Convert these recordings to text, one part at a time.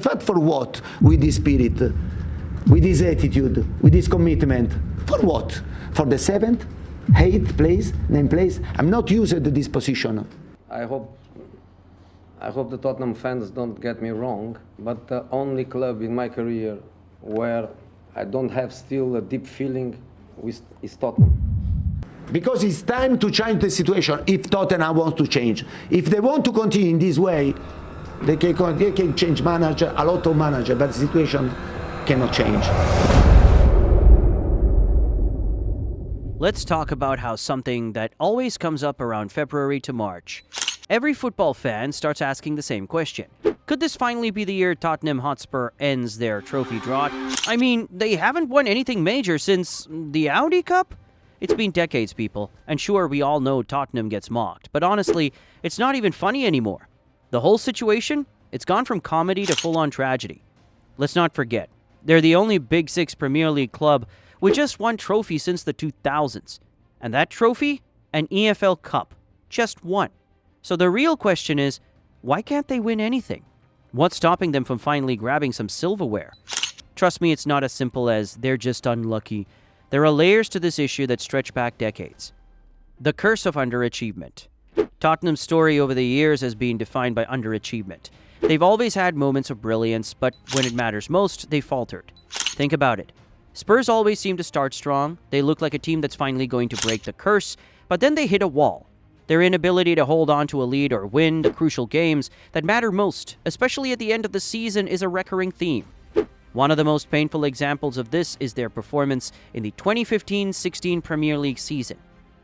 Fought for what? With this spirit, with this attitude, with this commitment. For what? For the 7th, 8th place, 9th place? I'm not used to this position. I hope the Tottenham fans don't get me wrong, but the only club in my career where I don't have still a deep feeling with is Tottenham. Because it's time to change the situation if Tottenham wants to change. If they want to continue in this way, they can change manager, a lot of manager, but the situation cannot change. Let's talk about how something that always comes up around February to March. Every football fan starts asking the same question. Could this finally be the year Tottenham Hotspur ends their trophy drought? I mean, they haven't won anything major since the Audi Cup? It's been decades, people, and sure, we all know Tottenham gets mocked, but honestly, it's not even funny anymore. The whole situation? It's gone from comedy to full-on tragedy. Let's not forget, they're the only Big Six Premier League club with just one trophy since the 2000s. And that trophy? An EFL Cup. Just one. So the real question is, why can't they win anything? What's stopping them from finally grabbing some silverware? Trust me, it's not as simple as they're just unlucky. There are layers to this issue that stretch back decades. The curse of underachievement. Tottenham's story over the years has been defined by underachievement. They've always had moments of brilliance, but when it matters most, they faltered. Think about it. Spurs always seem to start strong. They look like a team that's finally going to break the curse, but then they hit a wall. Their inability to hold on to a lead or win the crucial games that matter most, especially at the end of the season, is a recurring theme. One of the most painful examples of this is their performance in the 2015-16 Premier League season.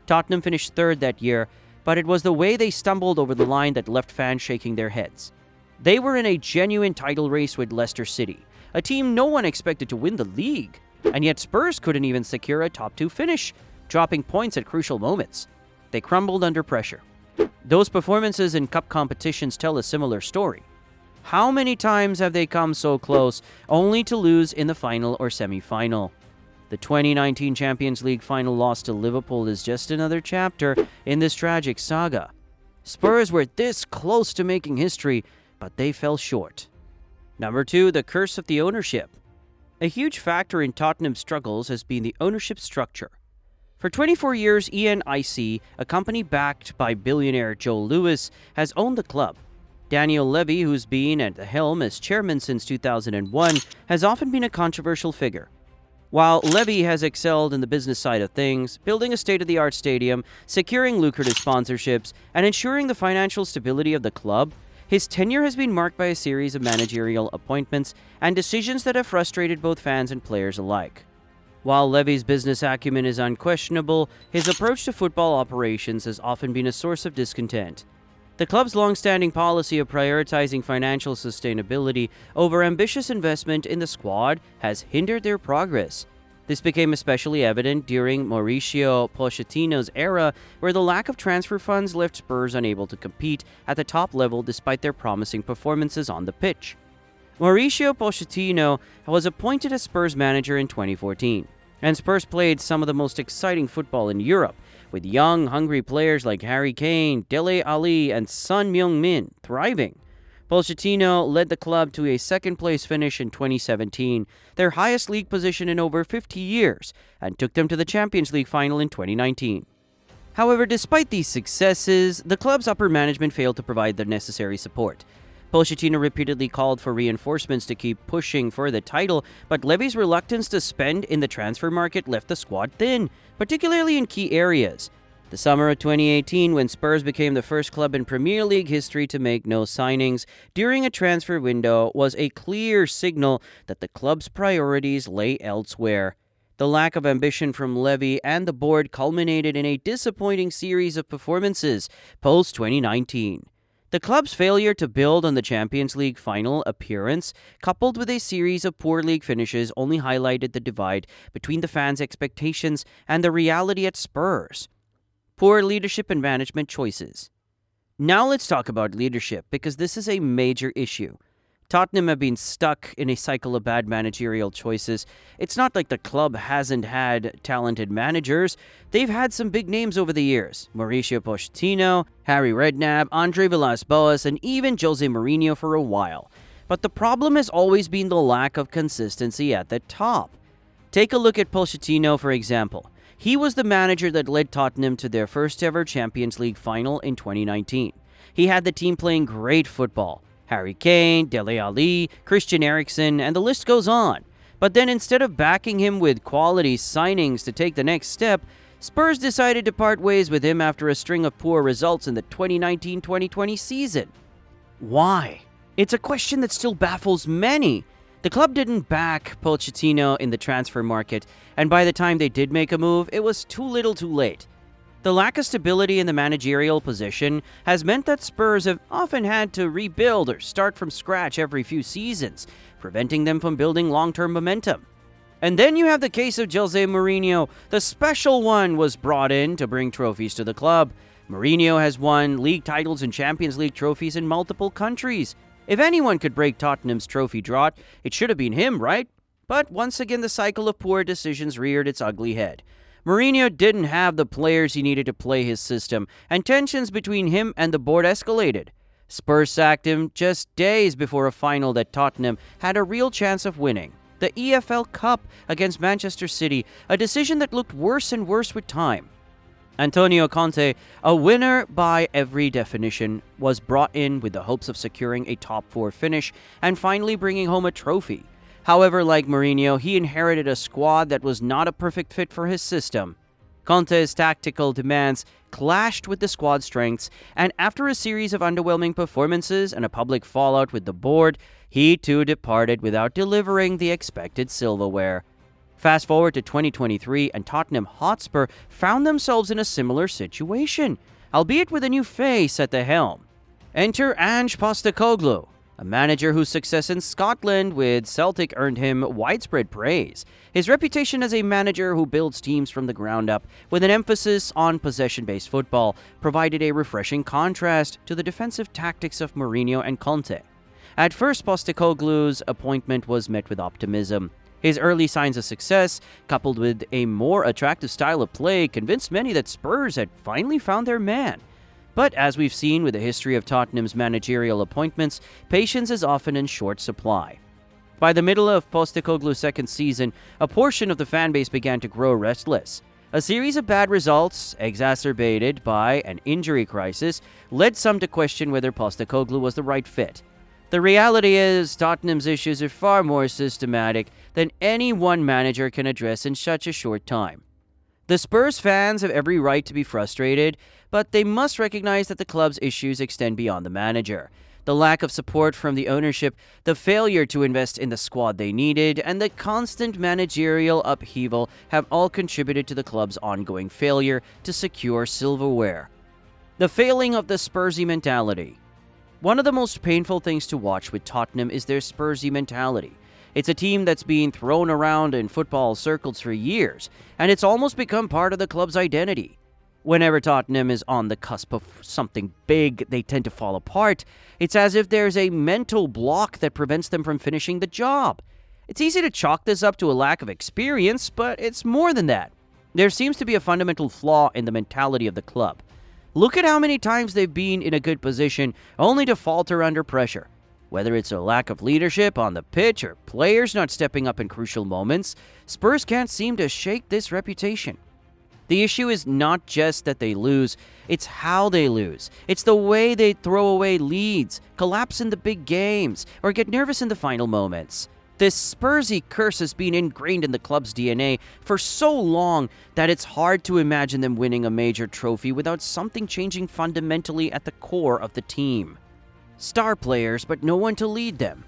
Tottenham finished third that year, but it was the way they stumbled over the line that left fans shaking their heads. They were in a genuine title race with Leicester City, a team no one expected to win the league, and yet Spurs couldn't even secure a top 2 finish, dropping points at crucial moments. They crumbled under pressure. Those performances in cup competitions tell a similar story. How many times have they come so close, only to lose in the final or semi-final? The 2019 Champions League final loss to Liverpool is just another chapter in this tragic saga. Spurs were this close to making history, but they fell short. Number 2, the curse of the ownership. A huge factor in Tottenham's struggles has been the ownership structure. For 24 years, ENIC, a company backed by billionaire Joe Lewis, has owned the club. Daniel Levy, who's been at the helm as chairman since 2001, has often been a controversial figure. While Levy has excelled in the business side of things, building a state-of-the-art stadium, securing lucrative sponsorships, and ensuring the financial stability of the club, his tenure has been marked by a series of managerial appointments and decisions that have frustrated both fans and players alike. While Levy's business acumen is unquestionable, his approach to football operations has often been a source of discontent. The club's long-standing policy of prioritizing financial sustainability over ambitious investment in the squad has hindered their progress. This became especially evident during Mauricio Pochettino's era, where the lack of transfer funds left Spurs unable to compete at the top level despite their promising performances on the pitch. Mauricio Pochettino was appointed as Spurs manager in 2014, and Spurs played some of the most exciting football in Europe, with young, hungry players like Harry Kane, Dele Alli, and Son Heung-min thriving. Pochettino led the club to a second-place finish in 2017, their highest league position in over 50 years, and took them to the Champions League final in 2019. However, despite these successes, the club's upper management failed to provide the necessary support. Pochettino repeatedly called for reinforcements to keep pushing for the title, but Levy's reluctance to spend in the transfer market left the squad thin, particularly in key areas. The summer of 2018, when Spurs became the first club in Premier League history to make no signings during a transfer window, was a clear signal that the club's priorities lay elsewhere. The lack of ambition from Levy and the board culminated in a disappointing series of performances post-2019. The club's failure to build on the Champions League final appearance, coupled with a series of poor league finishes, only highlighted the divide between the fans' expectations and the reality at Spurs. Poor leadership and management choices. Now let's talk about leadership, because this is a major issue. Tottenham have been stuck in a cycle of bad managerial choices. It's not like the club hasn't had talented managers. They've had some big names over the years. Mauricio Pochettino, Harry Redknapp, Andre Villas-Boas, and even Jose Mourinho for a while. but the problem has always been the lack of consistency at the top. Take a look at Pochettino, for example. He was the manager that led Tottenham to their first ever Champions League final in 2019. He had the team playing great football. Harry Kane, Dele Alli, Christian Eriksen, and the list goes on. But then instead of backing him with quality signings to take the next step, Spurs decided to part ways with him after a string of poor results in the 2019-2020 season. Why? It's a question that still baffles many. The club didn't back Pochettino in the transfer market, and by the time they did make a move, it was too little too late. The lack of stability in the managerial position has meant that Spurs have often had to rebuild or start from scratch every few seasons, preventing them from building long-term momentum. And then you have the case of Jose Mourinho. The special one was brought in to bring trophies to the club. Mourinho has won league titles and Champions League trophies in multiple countries. If anyone could break Tottenham's trophy drought, it should have been him, right? But once again, the cycle of poor decisions reared its ugly head. Mourinho didn't have the players he needed to play his system, and tensions between him and the board escalated. Spurs sacked him just days before a final that Tottenham had a real chance of winning, the EFL Cup against Manchester City, a decision that looked worse and worse with time. Antonio Conte, a winner by every definition, was brought in with the hopes of securing a top-4 finish and finally bringing home a trophy. However, like Mourinho, he inherited a squad that was not a perfect fit for his system. Conte's tactical demands clashed with the squad's strengths, and after a series of underwhelming performances and a public fallout with the board, he too departed without delivering the expected silverware. Fast forward to 2023, and Tottenham Hotspur found themselves in a similar situation, albeit with a new face at the helm. Enter Ange Postecoglou, a manager whose success in Scotland with Celtic earned him widespread praise. His reputation as a manager who builds teams from the ground up with an emphasis on possession-based football provided a refreshing contrast to the defensive tactics of Mourinho and Conte. At first, Postecoglou's appointment was met with optimism. His early signs of success, coupled with a more attractive style of play, convinced many that Spurs had finally found their man. But as we've seen with the history of Tottenham's managerial appointments, patience is often in short supply. By the middle of Postecoglou's second season, a portion of the fanbase began to grow restless. A series of bad results, exacerbated by an injury crisis, led some to question whether Postecoglou was the right fit. The reality is, Tottenham's issues are far more systematic than any one manager can address in such a short time. The Spurs fans have every right to be frustrated, but they must recognize that the club's issues extend beyond the manager. The lack of support from the ownership, the failure to invest in the squad they needed, and the constant managerial upheaval have all contributed to the club's ongoing failure to secure silverware. The failing of the Spursy Mentality. One of the most painful things to watch with Tottenham is their Spursy mentality. It's a team that's been thrown around in football circles for years, and it's almost become part of the club's identity. Whenever Tottenham is on the cusp of something big, they tend to fall apart. It's as if there's a mental block that prevents them from finishing the job. It's easy to chalk this up to a lack of experience, but it's more than that. There seems to be a fundamental flaw in the mentality of the club. Look at how many times they've been in a good position only to falter under pressure. Whether it's a lack of leadership on the pitch or players not stepping up in crucial moments, Spurs can't seem to shake this reputation. The issue is not just that they lose, it's how they lose. It's the way they throw away leads, collapse in the big games, or get nervous in the final moments. This Spursy curse has been ingrained in the club's DNA for so long that it's hard to imagine them winning a major trophy without something changing fundamentally at the core of the team. Star players, but no one to lead them.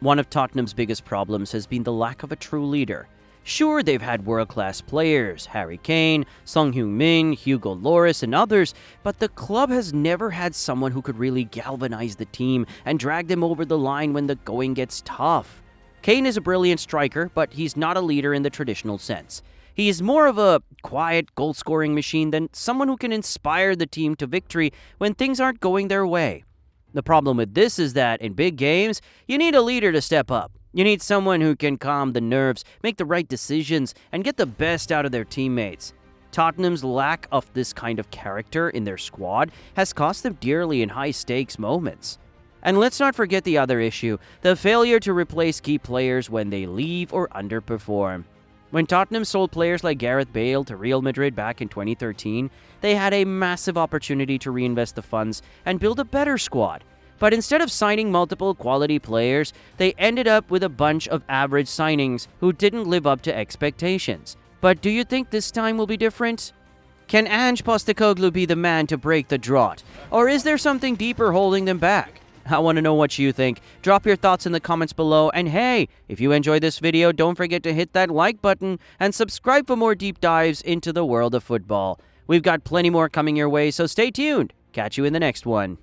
One of Tottenham's biggest problems has been the lack of a true leader. Sure, they've had world-class players, Harry Kane, Son Heung-min, Hugo Lloris, and others, but the club has never had someone who could really galvanize the team and drag them over the line when the going gets tough. Kane is a brilliant striker, but he's not a leader in the traditional sense. He is more of a quiet goal-scoring machine than someone who can inspire the team to victory when things aren't going their way. The problem with this is that in big games, you need a leader to step up. You need someone who can calm the nerves, make the right decisions, and get the best out of their teammates. Tottenham's lack of this kind of character in their squad has cost them dearly in high-stakes moments. And let's not forget the other issue, the failure to replace key players when they leave or underperform. When Tottenham sold players like Gareth Bale to Real Madrid back in 2013, they had a massive opportunity to reinvest the funds and build a better squad. But instead of signing multiple quality players, they ended up with a bunch of average signings who didn't live up to expectations. But do you think this time will be different? Can Ange Postecoglou be the man to break the drought? Or is there something deeper holding them back? I want to know what you think. Drop your thoughts in the comments below. And hey, if you enjoyed this video, don't forget to hit that like button and subscribe for more deep dives into the world of football. We've got plenty more coming your way, so stay tuned. Catch you in the next one.